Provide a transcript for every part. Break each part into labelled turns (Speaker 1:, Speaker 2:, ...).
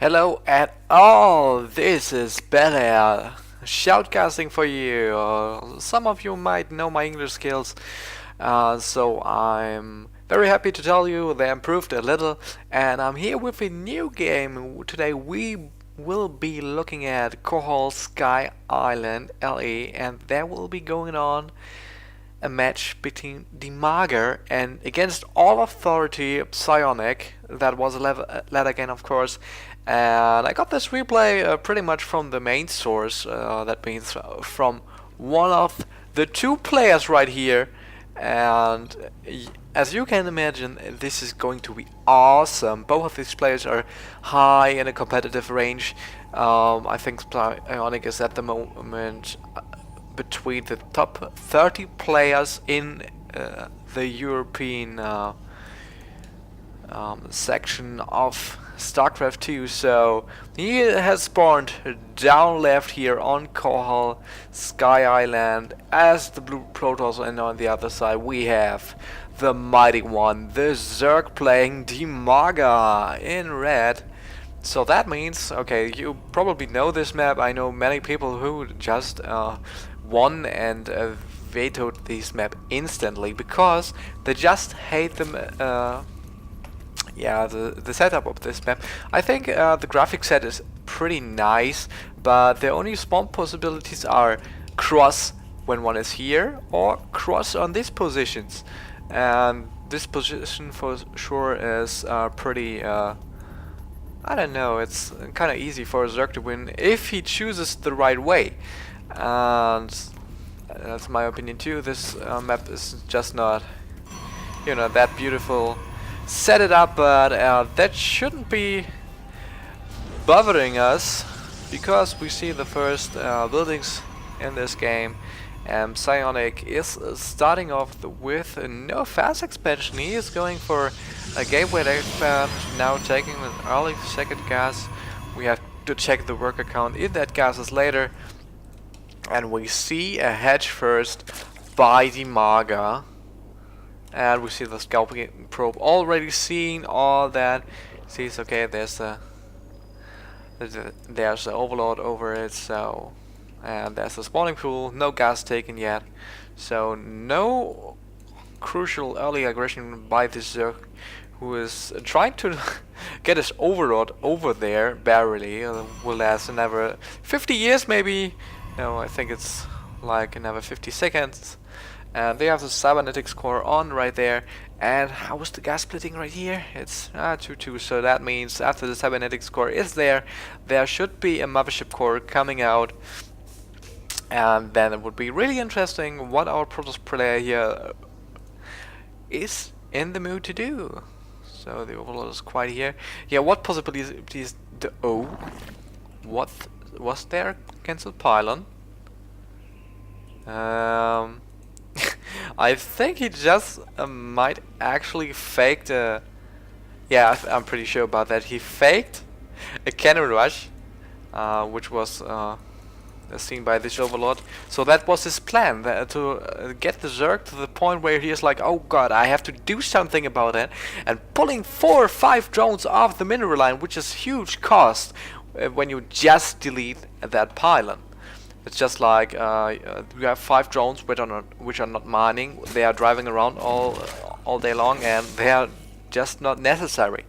Speaker 1: Hello at all, this is Bel-Air, shoutcasting for you. Some of you might know my English skills, so I'm very happy to tell you they improved a little, and I'm here with a new game. Today we will be looking at Kohol Sky Island LA, and there will be going on a match between Dimaga and against all authority Psionic. That was a led again, of course. And I got this replay pretty much from the main source. That means from one of the two players right here. And as you can imagine, this is going to be awesome. Both of these players are high in a competitive range. I think Psionic is at the moment between the top 30 players in the European section of Starcraft 2, so he has spawned down left here on Kohol Sky Island as the blue Protoss, and on the other side we have the mighty one, the Zerg, playing Dimaga in red. So that means, okay, you probably know this map. I know many people who just won and vetoed this map instantly because they just hate them. Yeah, the setup of this map. I think the graphic set is pretty nice, but the only spawn possibilities are cross when one is here or cross on these positions, and this position for sure is pretty I don't know, it's kind of easy for a Zerg to win if he chooses the right way, and that's my opinion too. This map is just not, you know, that beautiful. Set it up, but that shouldn't be bothering us because we see the first buildings in this game, and Psionic is starting off with no fast expansion. He is going for a gateway expand, now taking an early second gas. We have to check the worker count if that gas is later, and we see a hedge first by Dimaga. And we see the scalping probe already seeing all that. Sees, okay, there's the overload over it, so, and there's the spawning pool, no gas taken yet, so no crucial early aggression by this Zerg, who is trying to get his overload over there barely. Will last another 50 years maybe. No, I think it's like another 50 seconds. And they have the cybernetics core on right there. And how is the gas splitting right here? It's 2-2, so that means after the cybernetics core is there, there should be a mothership core coming out. And then it would be really interesting what our Protoss player here is in the mood to do. So the overload is quite here. Yeah, what possibilities what was there? Cancelled pylon. I think he just might actually faked a... Yeah, I'm pretty sure about that. He faked a cannon rush, which was seen by this overlord. So that was his plan, to get the Zerg to the point where he is like, oh god, I have to do something about it, and pulling 4 or 5 drones off the mineral line, which is huge cost when you just delete that pylon. It's just like we have 5 drones which are not mining. They are driving around all day long, and they are just not necessary.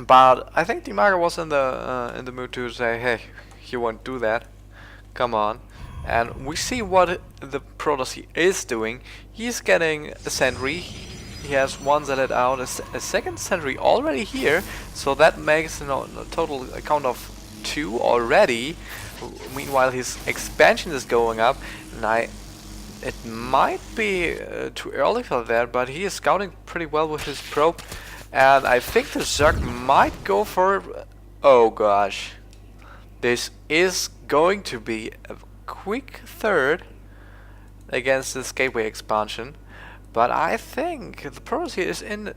Speaker 1: But I think Dimaga was in the mood to say, hey, you won't do that. Come on. And we see what the Protoss is doing. He's getting a sentry. He has one zealot out, a second sentry already here. So that makes a total count of 2 already. Meanwhile, his expansion is going up, and it might be too early for that, but he is scouting pretty well with his probe, and I think the Zerg might go for... Oh gosh, this is going to be a quick third against this gateway expansion, but I think the Protoss here is in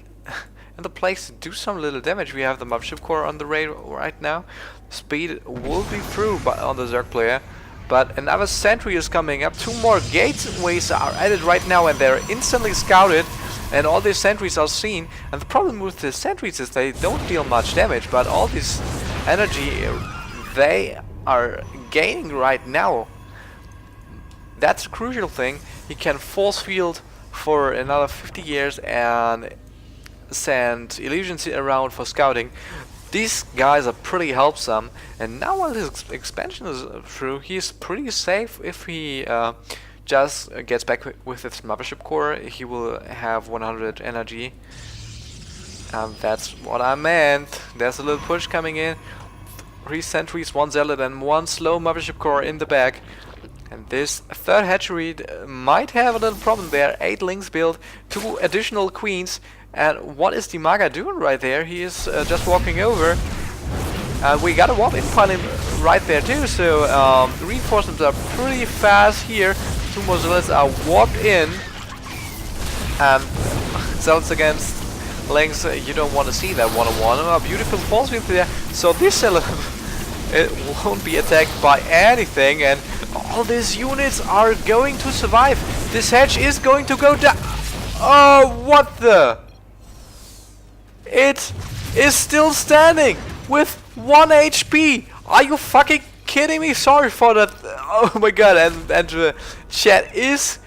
Speaker 1: the place to do some little damage. We have the mothership core on the radar right now. Speed will be through on the Zerg player, but another sentry is coming up. 2 more gateways are added right now, and they're instantly scouted. and all these sentries are seen. And the problem with the sentries is they don't deal much damage, but all this energy they are gaining right now, that's a crucial thing. He can force field for another 50 years and send illusions around for scouting. These guys are pretty helpsome, and now while his expansion is through, he's pretty safe. If he just gets back with his mothership core, he will have 100 energy. And that's what I meant. There's a little push coming in. 3 sentries, 1 zealot, and 1 slow mothership core in the back. And this third hatchery might have a little problem there. 8 lings built, 2 additional queens. And what is Dimaga doing right there? He is just walking over. We got a warp in pile right there too, so reinforcements are pretty fast here. 2 more zealots are warped in. And zealots against lings, you don't want to see that one-on-one. A beautiful force field there. So this zealot it won't be attacked by anything, and all these units are going to survive. This hedge is going to go down. Oh, what the? It is still standing with 1 HP. Are you fucking kidding me? Sorry for that. Oh my god, and chat is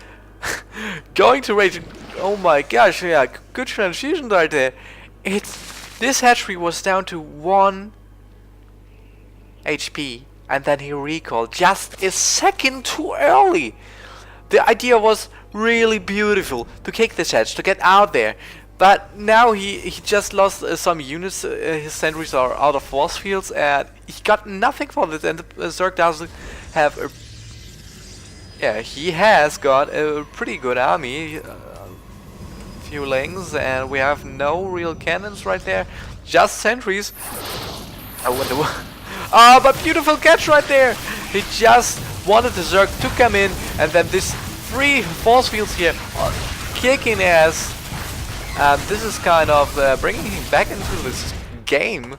Speaker 1: going to rage. Oh my gosh, yeah, good transition right there. This hatchery was down to 1 HP, and then he recalled just a second too early. The idea was really beautiful to kick this hatch, to get out there. But now he just lost some units. His sentries are out of force fields, and he got nothing for this. And the Zerg doesn't have a... Yeah, he has got a pretty good army. Few lings, and we have no real cannons right there. Just sentries. I wonder what... Ah, but beautiful catch right there! He just wanted the Zerg to come in, and then this 3 force fields here are kicking ass. And this is kind of bringing him back into this game.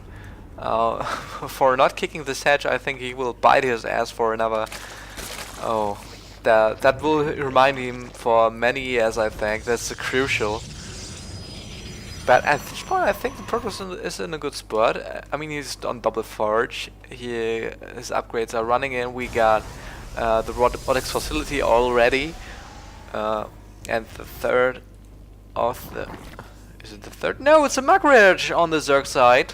Speaker 1: For not kicking this hedge, I think he will bite his ass for another... Oh, that will remind him for many years, I think. That's crucial. But at this point, I think the progress is in a good spot. I mean, he's on double forge. His upgrades are running in. We got the robotics facility already. And the third of the... Is it the third? No, it's a Magridge on the Zerg side.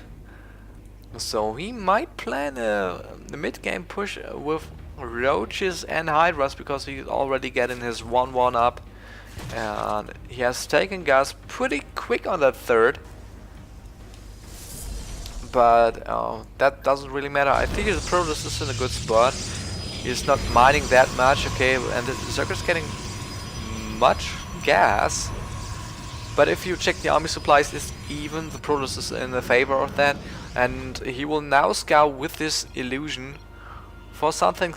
Speaker 1: So he might plan a mid-game push with Roaches and Hydras, because he's already getting his 1-1 up. And he has taken gas pretty quick on that third. But that doesn't really matter. I think his progress is in a good spot. He's not mining that much, okay, and the Zerg is getting much gas. But if you check the army supplies, it's even. The progress is in the favor of that. And he will now scout with this illusion for something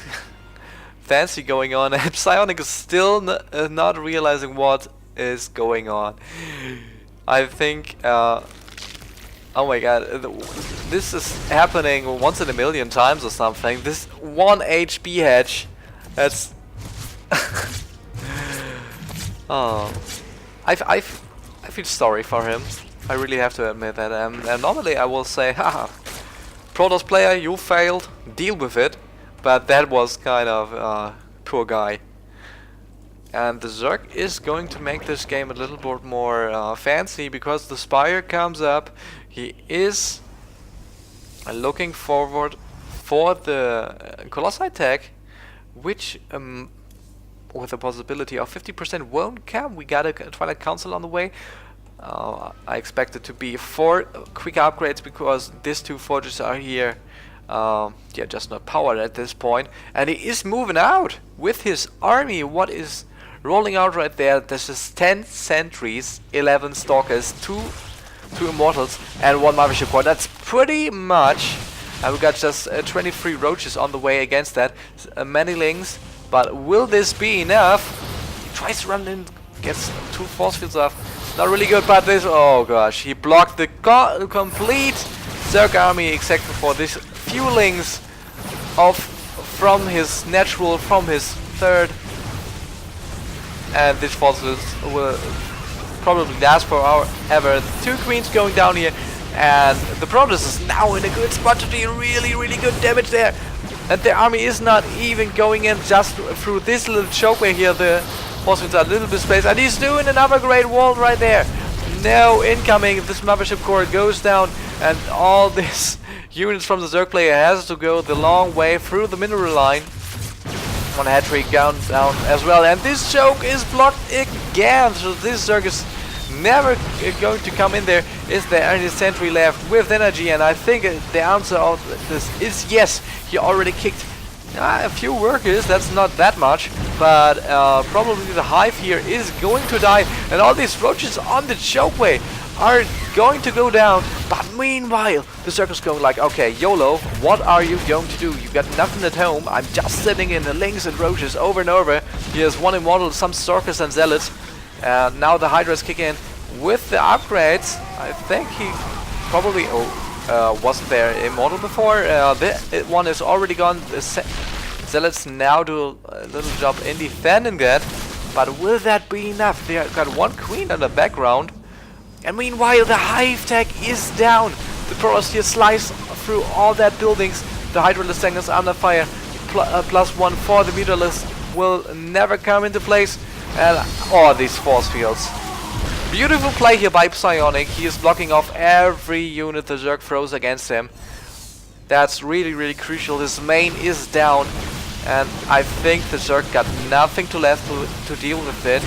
Speaker 1: fancy going on. And Psionic is still not realizing what is going on. I think... oh my god, this is happening once in a million times or something. This 1 HP hedge, that's... oh, I feel sorry for him. I really have to admit that. And normally I will say, haha, Protoss player, you failed, deal with it. But that was kind of poor guy. And the Zerg is going to make this game a little bit more fancy, because the Spire comes up. He is looking forward for the Colossi tech, which with a possibility of 50% won't come. We got a Twilight Council on the way. I expect it to be 4 quick upgrades, because these 2 forges are here. Yeah, just not powered at this point. And he is moving out with his army. What is rolling out right there? This is 10 sentries, 11 stalkers, 2 immortals, and 1 mothership core. That's pretty much. And we got just 23 roaches on the way against that. Many lings, but will this be enough? He tries to run in, gets 2 force fields off. Not really good, but this... Oh gosh, he blocked the complete Zerg army except for this few lings from his natural, from his third. And this force will probably last forever. The 2 queens going down here, and the Protoss is now in a good spot to deal really good damage there. And the army is not even going in just through this little chokeway here. The Forces are a little bit spaced, and he's doing another great wall right there. No incoming. This mothership core goes down, and all these units from the Zerg player has to go the long way through the mineral line. One hat trick down as well, and this choke is blocked again. So this Zerg is never going to come in there. Is there any sentry left with energy? And I think the answer of this is yes. He already kicked a few workers. That's not that much, but probably the hive here is going to die, and all these roaches on the chokeway are going to go down. But meanwhile, the circus going like, okay, YOLO, what are you going to do? You got nothing at home. I'm just sitting in the links and roaches over and over. He has one immortal, some stalkers and zealots, and now the hydras kick in with the upgrades. I think he probably wasn't there immortal before. The one is already gone. The zealots now do a little job in defending that, but will that be enough? They got one queen on the background. And meanwhile, the hive tech is down. The Protoss here slice through all that buildings. The Hydralisk tank is under fire. +1 for the Mutalist will never come into place. And all these force fields. Beautiful play here by Psionic. He is blocking off every unit the Zerg throws against him. That's really crucial. His main is down. And I think the Zerg got nothing left to deal with it.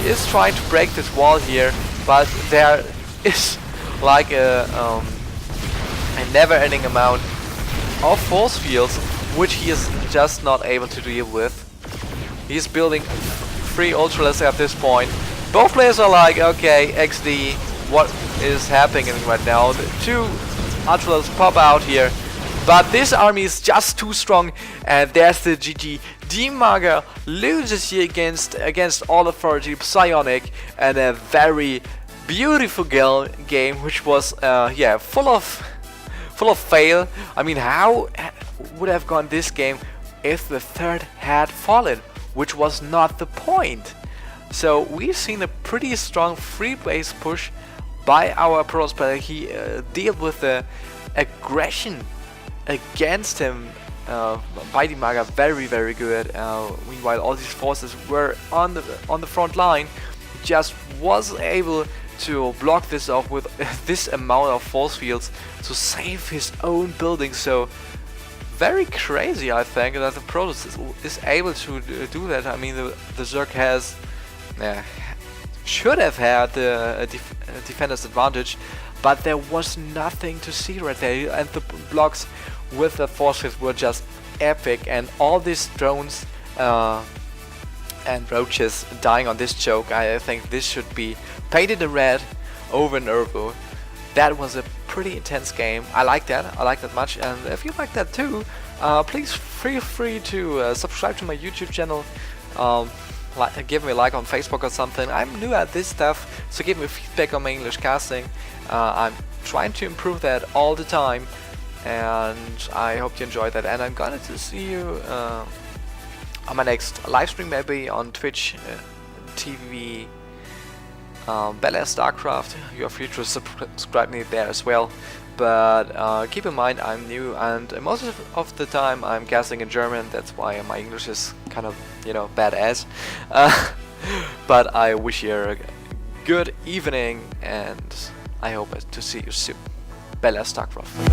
Speaker 1: He is trying to break this wall here, but there is like a never-ending amount of force fields which he is just not able to deal with. He's building 3 Ultralisks at this point. Both players are like, okay, XD, what is happening right now? The 2 Ultralisks pop out here, but this army is just too strong, and there's the GG. Dimaga loses here against all authority Psionic, and a very beautiful game, which was yeah, full of fail. I mean, how would have gone this game if the third had fallen, which was not the point. So we've seen a pretty strong free base push by our Protoss player. He dealt with the aggression against him by Dimaga very good. Meanwhile, all these forces were on the front line. He just was able to block this off with this amount of force fields to save his own building. So very crazy, I think, that the Protoss is able to do that. I mean, the Zerg has should have had the defender's advantage, but there was nothing to see right there, and the blocks with the forces were just epic, and all these drones and roaches dying on this choke. I think this should be painted in red over and over. That was a pretty intense game. I like that much, and if you like that too, please feel free to subscribe to my YouTube channel. Give me a like on Facebook or something. I'm new at this stuff, so give me feedback on my English casting. I'm trying to improve that all the time, and I hope you enjoyed that. And I'm gonna see you on my next live stream, maybe on Twitch TV. Bella Starcraft. You're free to subscribe me there as well. But keep in mind, I'm new, and most of the time I'm casting in German. That's why my English is kind of, you know, badass. But I wish you a good evening, and I hope to see you soon. Bella Starcraft.